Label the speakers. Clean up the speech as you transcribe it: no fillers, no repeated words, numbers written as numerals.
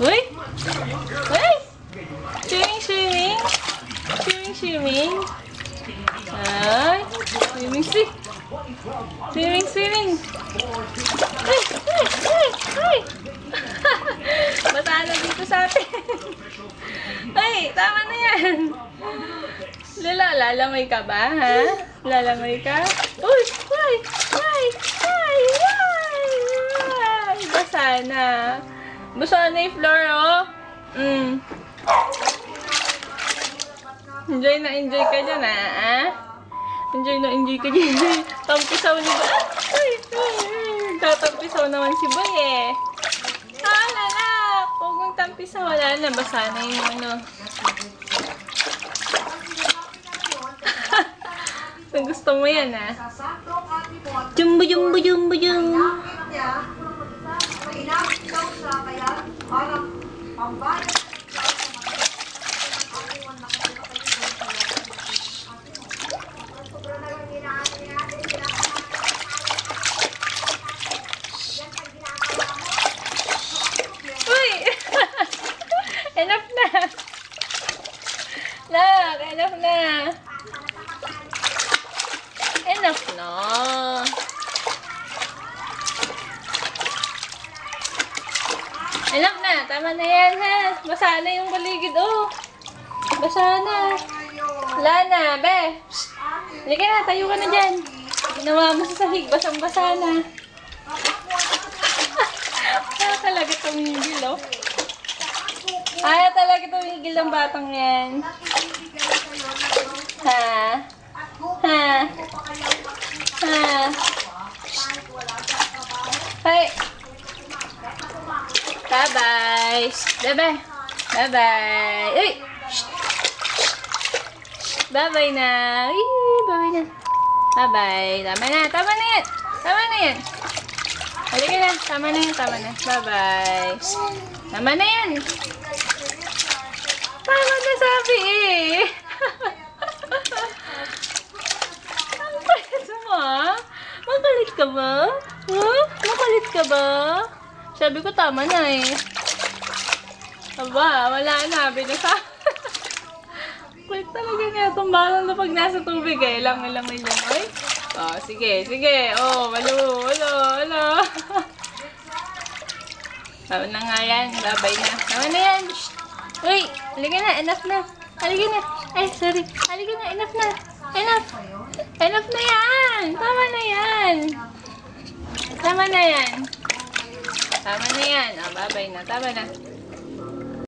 Speaker 1: Uy! Uy! Swimming, swimming. Swimming, swimming. Ay! Swimming, swimming. Swimming, swimming. Ay! Ay! Ay! Ay! Bata na dito sa atin. Ay! Tama na yan. Lalamay ka ba, ha? Lalamay ka? Uy! Ay! Ay! Ay! Ay! Ay! Basa na. Basa na yung floor, oh. Enjoy na enjoy ka dyan, ha? Enjoy na enjoy ka dyan. Tampisaw ni Boy. Ay! Ay! Ay! Tatampisaw naman si Boy, eh. Wala na. Huwag mong tampisaw. Wala na. Basa na yung ano. Gusto mo yan, ha? Jumbo, jumbo, jumbo, jumbo. Uy! Enough na! Look, enough na! Enough na! Enough na! Tama na yan, ha? Basa na yung paligid, oh! Basa na! Wala na, be! Halika na, tayo ka na dyan! Ginawa mo sa sahig, basang-basa na! Kaya talaga tumigil, oh! Kaya talaga tumigil ang batang yan! Ha? Ha? Ha? Hey! Bye-bye! Bye-bye! Bye-bye! Uy! Bye-bye na! Uy! Bye-bye na! Bye-bye! Tama na! Tama na yan! Tama na yan! Halika na! Tama na yan! Tama na! Bye-bye! Tama na yan! Tama na sabi eh! Ang kulit mo, ha? Magalit ka ba? Huh? Magalit ka ba? Sabi ko tama na eh. Aba, wala na. Binasa. Kulit talaga niya. Tumbalan na pag nasa tubig eh. Ilang. Ay. Oh, sige. Oh, walo. Tama na nga yan. Babay na. Tama na yan. Shh. Uy, halika na. Enough na. Halika na. Ay, sorry. Halika na. Enough na. Enough na yan. Tama na yan. Tama na yan. Oh, babay na. Tama na.